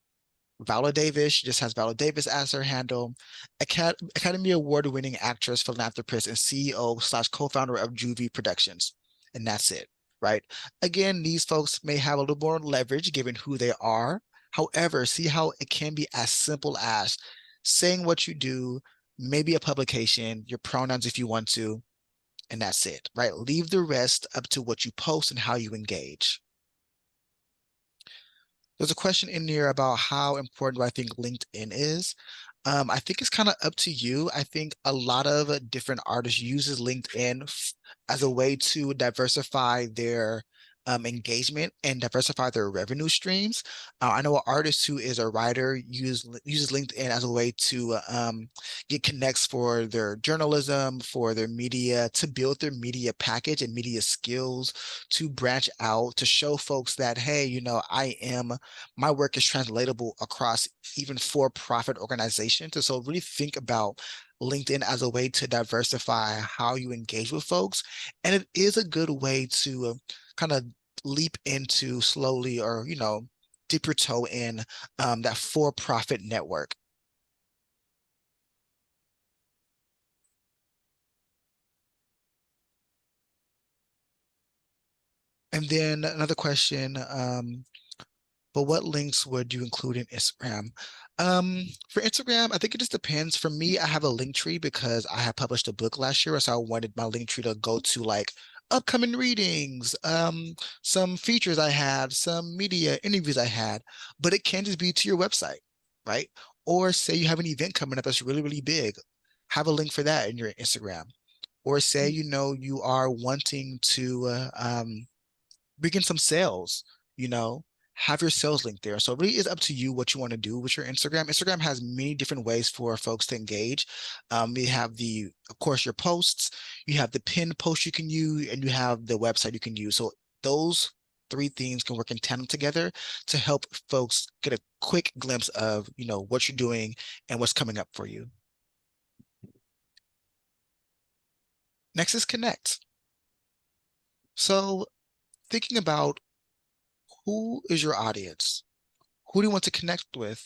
Viola Davis, she just has Viola Davis as her handle. Academy Award-winning actress, philanthropist, and CEO/ co-founder of Juvie Productions. And that's it, right? Again, these folks may have a little more leverage given who they are. However, see how it can be as simple as saying what you do, maybe a publication, your pronouns if you want to, and that's it, right? Leave the rest up to what you post and how you engage. There's a question in here about how important do I think LinkedIn is. I think it's kind of up to you. I think a lot of different artists uses LinkedIn as a way to diversify their engagement and diversify their revenue streams. I know an artist who is a writer uses LinkedIn as a way to get connects for their journalism, for their media, to build their media package and media skills, to branch out, to show folks that, hey, my work is translatable across even for-profit organizations. And so really think about LinkedIn as a way to diversify how you engage with folks. And it is a good way to kind of leap into slowly or, dip your toe in that for-profit network. And then another question, but what links would you include in Instagram? For Instagram, I think it just depends. For me, I have a link tree because I have published a book last year, so I wanted my link tree to go to like upcoming readings, some features I had, some media interviews I had, but it can just be to your website, right? Or say you have an event coming up that's really, really big, have a link for that in your Instagram. Or say, you are wanting to begin some sales, you know, have your sales link there. So it really is up to you what you want to do with your Instagram. Instagram has many different ways for folks to engage. You have of course, your posts, you have the pinned post you can use, and you have the website you can use. So those three things can work in tandem together to help folks get a quick glimpse of, what you're doing and what's coming up for you. Next is connect. So thinking about who is your audience? Who do you want to connect with?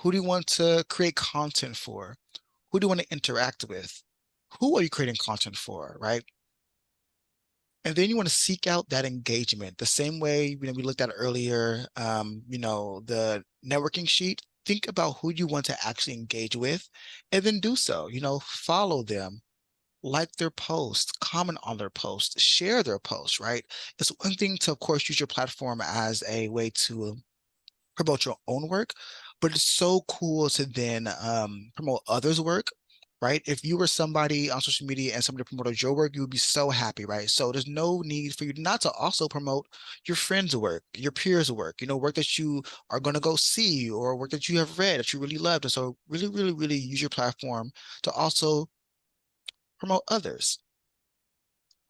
Who do you want to create content for? Who do you want to interact with? Who are you creating content for, right? And then you want to seek out that engagement the same way we looked at earlier, the networking sheet. Think about who you want to actually engage with and then do so. Follow them, like their posts, comment on their posts, share their posts, right? It's one thing to, of course, use your platform as a way to promote your own work, but it's so cool to then promote others' work, right? If you were somebody on social media and somebody promoted your work, you would be so happy, right? So there's no need for you not to also promote your friends' work, your peers' work, work that you are going to go see or work that you have read that you really loved. And so really, really, really use your platform to also promote others.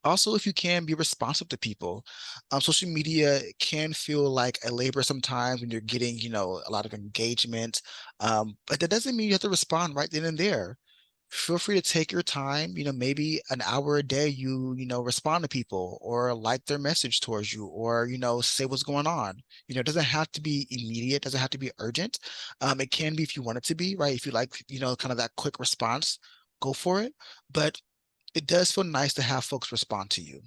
Also, if you can, be responsive to people. Social media can feel like a labor sometimes when you're getting, a lot of engagement. But that doesn't mean you have to respond right then and there. feel free to take your time, maybe an hour a day, respond to people or like their message towards you or, say what's going on. It doesn't have to be immediate, doesn't have to be urgent. It can be if you want it to be, right? If you like, kind of that quick response, go for it. But it does feel nice to have folks respond to you.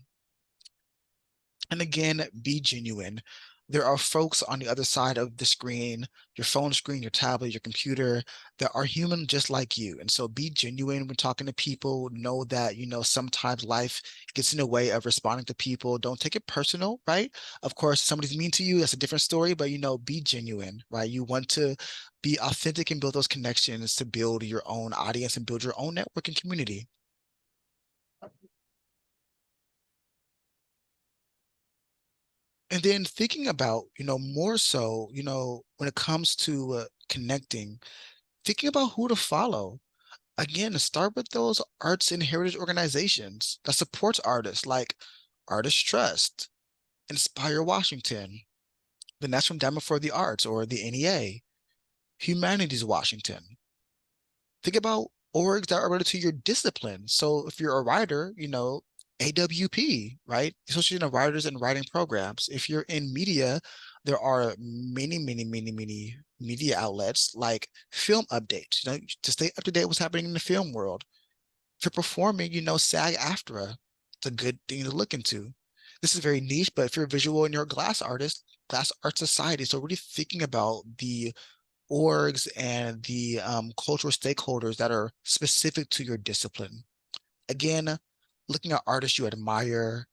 And again, be genuine. There are folks on the other side of the screen, your phone screen, your tablet, your computer, that are human just like you. And so be genuine when talking to people. Know that, sometimes life gets in the way of responding to people. Don't take it personal, right? Of course, somebody's mean to you, that's a different story, but, be genuine, right? You want to be authentic and build those connections to build your own audience and build your own network and community. And then thinking about, more so, when it comes to connecting, thinking about who to follow. Again, start with those arts and heritage organizations that supports artists like Artist Trust, Inspire Washington, the National Endowment for the Arts or the NEA, Humanities Washington. Think about orgs that are related to your discipline. So if you're a writer, AWP, right? Association of Writers and Writing Programs. If you're in media, there are many, many, many, many media outlets like film updates, to stay up to date what's happening in the film world. If you're performing, SAG-AFTRA. It's a good thing to look into. This is very niche, but if you're visual and you're a glass artist, Glass Art Society. So really thinking about the orgs and the cultural stakeholders that are specific to your discipline. Again, looking at artists you admire,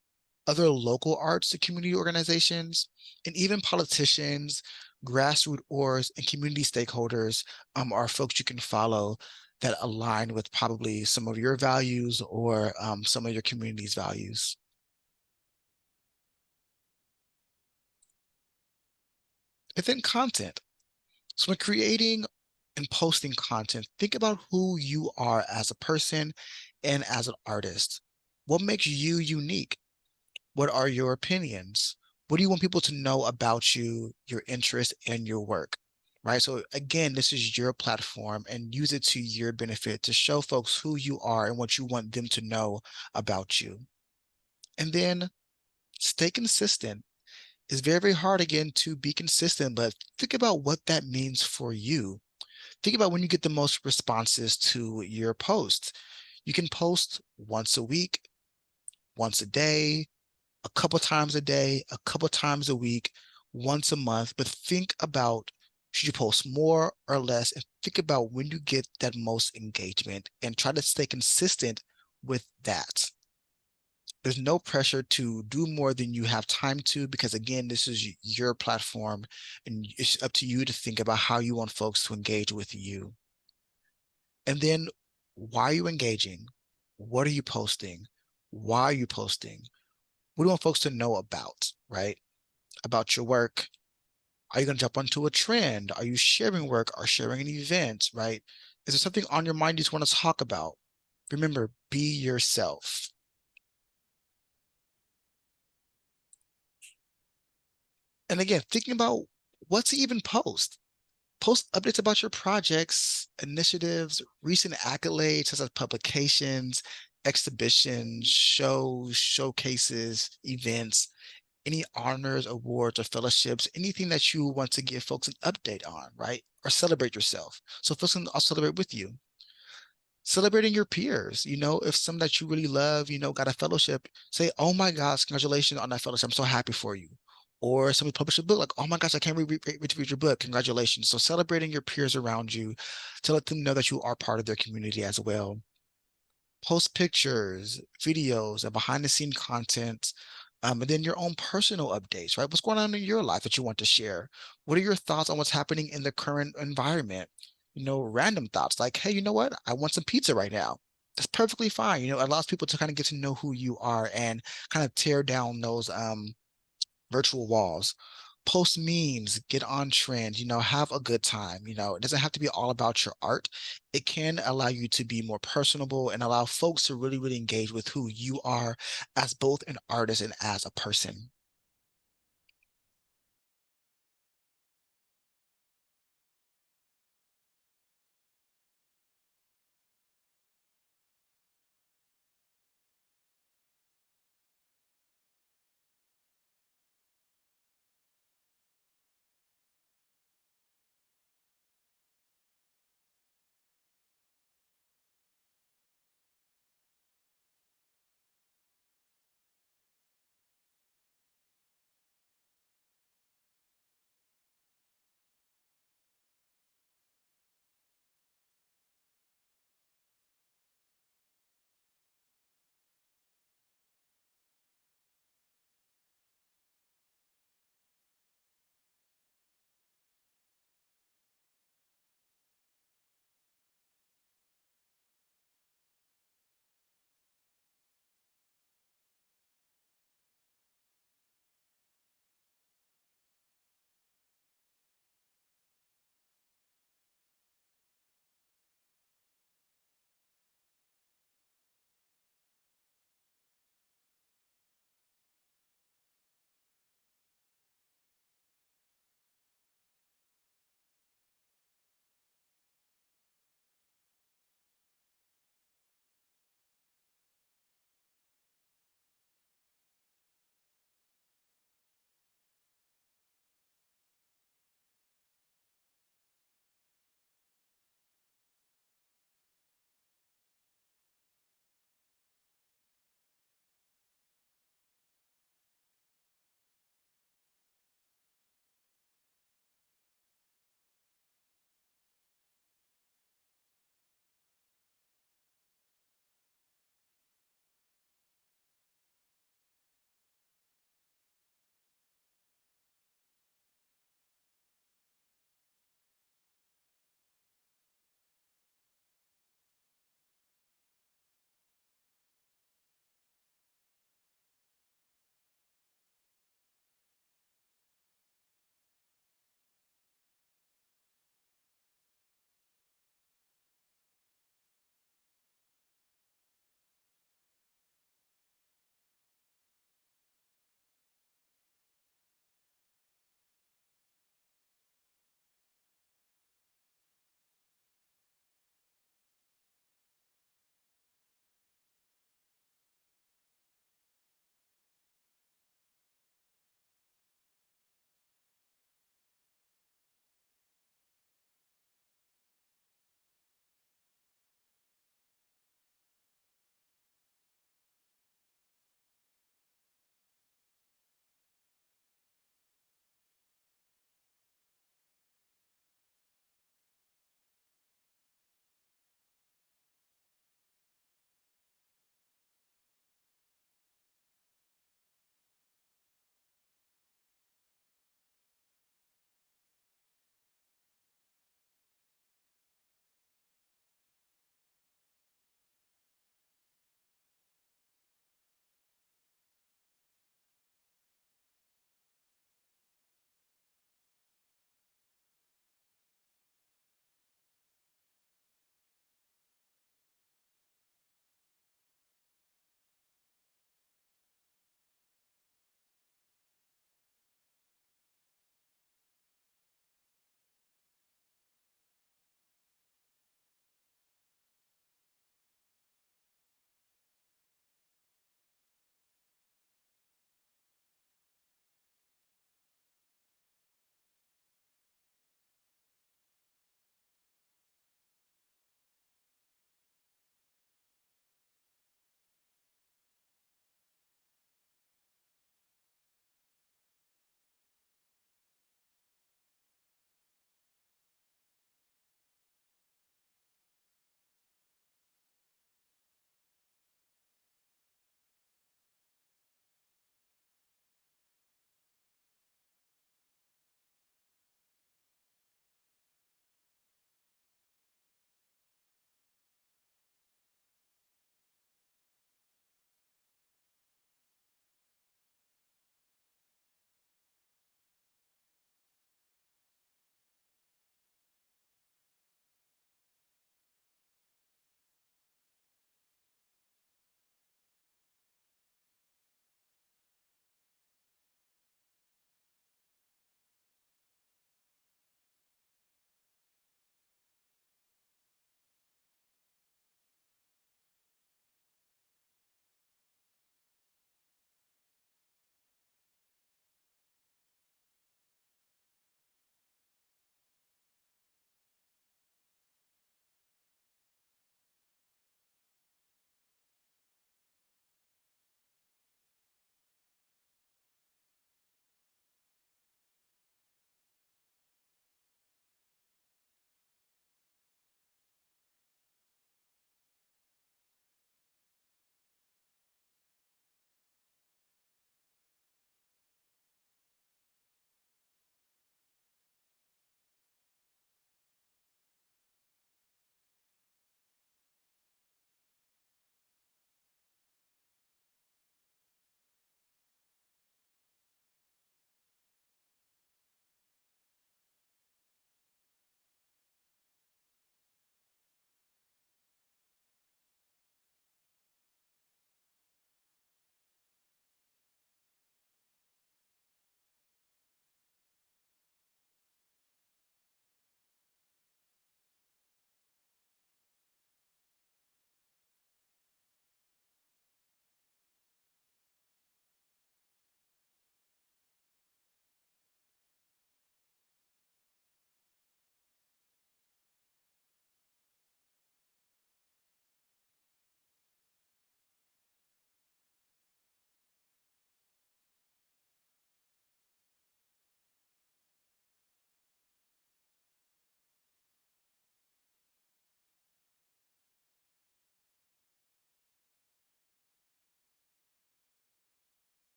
other local arts and community organizations, and even politicians, grassroots orgs, and community stakeholders are folks you can follow that align with probably some of your values or some of your community's values. And then content. So when creating and posting content, think about who you are as a person and as an artist. What makes you unique? What are your opinions? What do you want people to know about you, your interests, and your work? Right. So again, this is your platform and use it to your benefit to show folks who you are and what you want them to know about you. And then stay consistent. It's very, very hard again to be consistent, but think about what that means for you. Think about when you get the most responses to your posts. You can post once a week, once a day, a couple times a day, a couple times a week, once a month, but think about should you post more or less and think about when you get that most engagement and try to stay consistent with that. There's no pressure to do more than you have time to, because again, this is your platform and it's up to you to think about how you want folks to engage with you. And then why are you engaging? What are you posting? Why are you posting? What do you want folks to know about, right? About your work. Are you going to jump onto a trend? Are you sharing work or sharing an event, right? Is there something on your mind you just want to talk about? Remember, be yourself. And again, thinking about what to even post. Post updates about your projects, initiatives, recent accolades such as publications, exhibitions, shows, showcases, events, any honors, awards, or fellowships, anything that you want to give folks an update on, right? Or celebrate yourself. So folks can also celebrate with you. Celebrating your peers, if some that you really love, got a fellowship, say, oh my gosh, congratulations on that fellowship. I'm so happy for you. Or somebody published a book, like, oh my gosh, I can't wait to read your book. Congratulations. So celebrating your peers around you to let them know that you are part of their community as well. Post pictures, videos, and behind the scene content, and then your own personal updates, right? What's going on in your life that you want to share? What are your thoughts on what's happening in the current environment? Random thoughts like, hey, you know what? I want some pizza right now. That's perfectly fine. It allows people to kind of get to know who you are and kind of tear down those virtual walls. Post memes, get on trend, have a good time. It doesn't have to be all about your art. It can allow you to be more personable and allow folks to really, really engage with who you are as both an artist and as a person.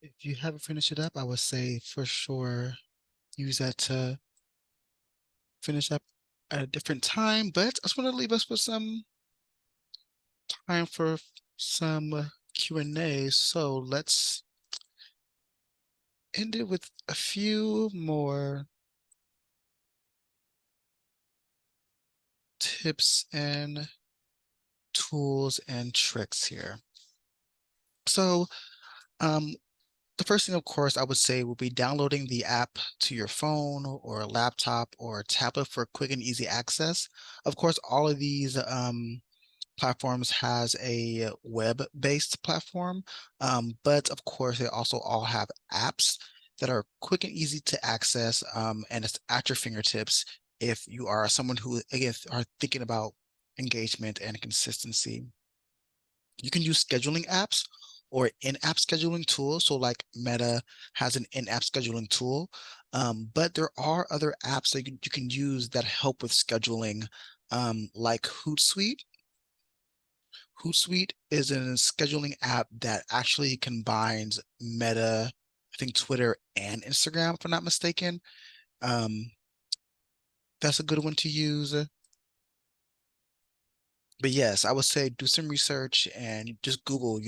If you haven't finished it up, I would say for sure use that to finish up at a different time. But I just want to leave us with some time for some Q&A. So let's end it with a few more tips and tools and tricks here. So, the first thing, of course, I would say will be downloading the app to your phone or a laptop or a tablet for quick and easy access. Of course, all of these platforms has a web-based platform, but of course, they also all have apps that are quick and easy to access, and it's at your fingertips if you are someone who, again, are thinking about engagement and consistency. You can use scheduling apps or in-app scheduling tools. So like Meta has an in-app scheduling tool, but there are other apps that you can use that help with scheduling, like Hootsuite. Hootsuite is a scheduling app that actually combines Meta, I think Twitter and Instagram, if I'm not mistaken. Um, that's a good one to use. But yes, I would say do some research and just Google,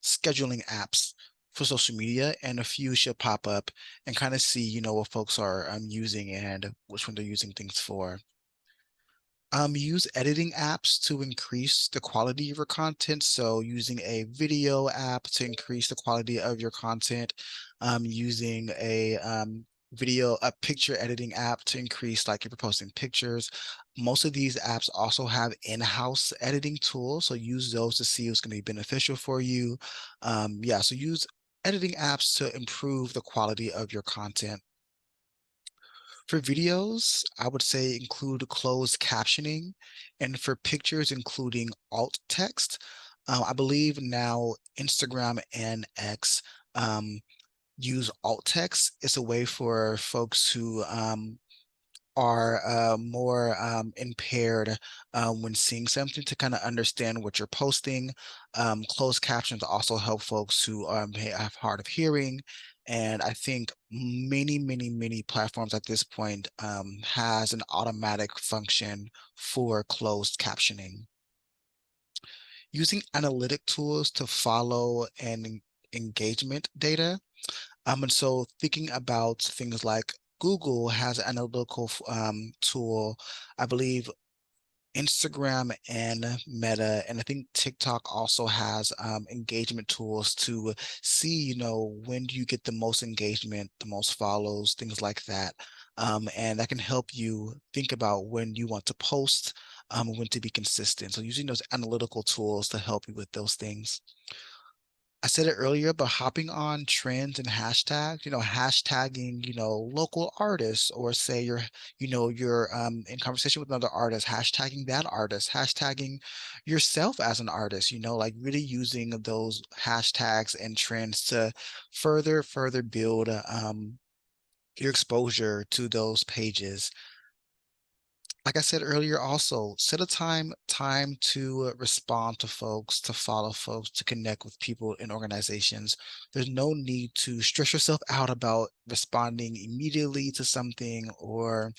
scheduling apps for social media, and a few should pop up and kind of see, what folks are using and which one they're using things for. Use editing apps to increase the quality of your content. So using a video app to increase the quality of your content, using a picture editing app to increase, like if you're posting pictures. Most of these apps also have in-house editing tools. So use those to see what's going to be beneficial for you. Yeah, so use editing apps to improve the quality of your content. For videos, I would say include closed captioning, and for pictures, including alt text. I believe now Instagram and X use alt text. It's a way for folks who are more impaired when seeing something to kind of understand what you're posting. Closed captions also help folks who have hard of hearing. And I think many platforms at this point has an automatic function for closed captioning. Using analytic tools to follow and engagement data. And so thinking about things like Google has an analytical tool. I believe Instagram and Meta, and I think TikTok also has engagement tools to see, when do you get the most engagement, the most follows, things like that. And that can help you think about when you want to post, when to be consistent. So using those analytical tools to help you with those things. I said it earlier, but hopping on trends and hashtags, hashtagging, local artists, or say you're in conversation with another artist, hashtagging that artist, hashtagging yourself as an artist, like really using those hashtags and trends to further build your exposure to those pages. Like I said earlier, also set a time to respond to folks, to follow folks, to connect with people in organizations. There's no need to stress yourself out about responding immediately to something, or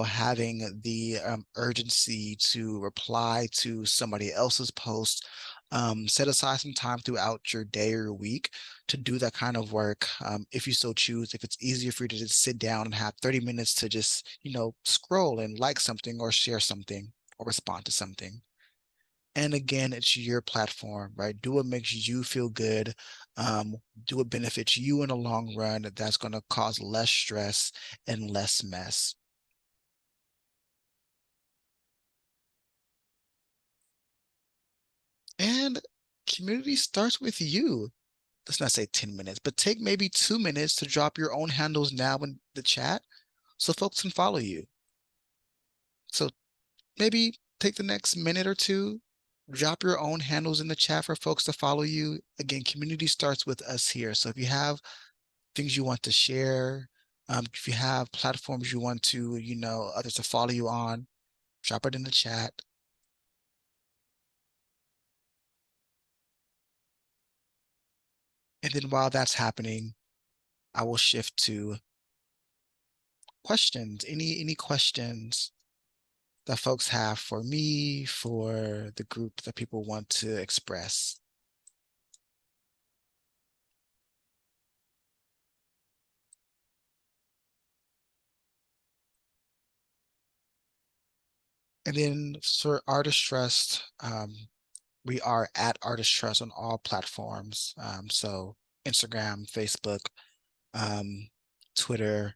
having the urgency to reply to somebody else's post. Set aside some time throughout your day or your week to do that kind of work, if you so choose. If it's easier for you to just sit down and have 30 minutes to just, scroll and like something or share something or respond to something. And again, it's your platform, right? Do what makes you feel good. Um, do what benefits you in the long run. That's going to cause less stress and less mess. And community starts with you. Let's not say 10 minutes, but take maybe 2 minutes to drop your own handles now in the chat so folks can follow you. So maybe take the next minute or two, drop your own handles in the chat for folks to follow you. Again, community starts with us here. So if you have things you want to share, if you have platforms you want to, others to follow you on, drop it in the chat. And then while that's happening, I will shift to questions. Any questions that folks have for me, for the group that people want to express? And then for Artist Trust, we are at Artist Trust on all platforms. So Instagram, Facebook, um, Twitter,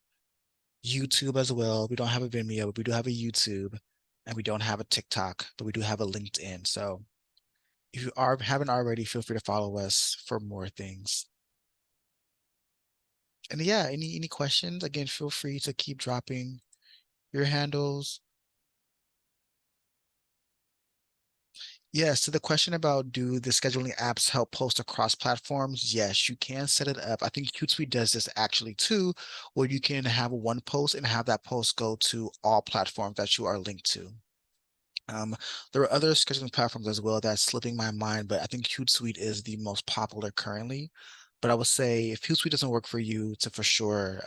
YouTube as well. We don't have a Vimeo, but we do have a YouTube, and we don't have a TikTok, but we do have a LinkedIn. So if you haven't already, feel free to follow us for more things. And yeah, any questions? Again, feel free to keep dropping your handles. Yes, so the question about do the scheduling apps help post across platforms? Yes, you can set it up. I think Hootsuite does this actually too, where you can have one post and have that post go to all platforms that you are linked to. There are other scheduling platforms as well that's slipping my mind, but I think Hootsuite is the most popular currently. But I would say if Hootsuite doesn't work for you, to for sure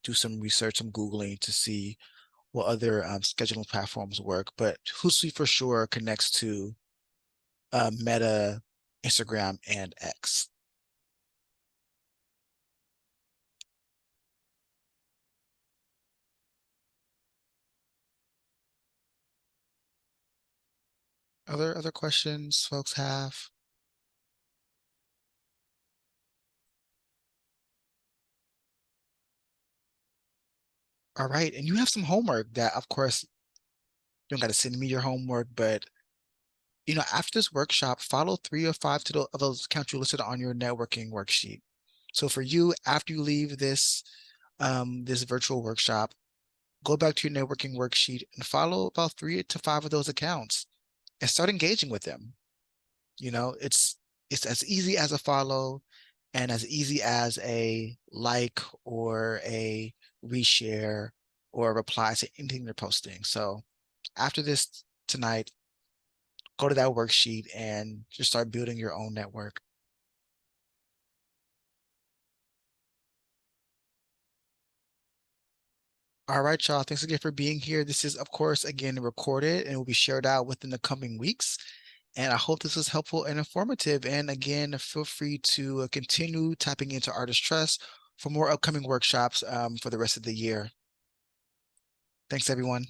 do some research, some Googling to see what other scheduling platforms work. But Hootsuite for sure connects to Meta, Instagram, and X. Other questions folks have? All right, and you have some homework that, of course, you don't got to send me your homework, but after this workshop, follow 3 or 5 of those accounts you listed on your networking worksheet. So for you, after you leave this virtual workshop, go back to your networking worksheet and follow about 3 to 5 of those accounts and start engaging with them. It's as easy as a follow and as easy as a like or a reshare or a reply to anything they're posting. So after this tonight, go to that worksheet and just start building your own network. All right, y'all. Thanks again for being here. This is, of course, again, recorded and will be shared out within the coming weeks. And I hope this was helpful and informative. And again, feel free to continue tapping into Artist Trust for more upcoming workshops for the rest of the year. Thanks, everyone.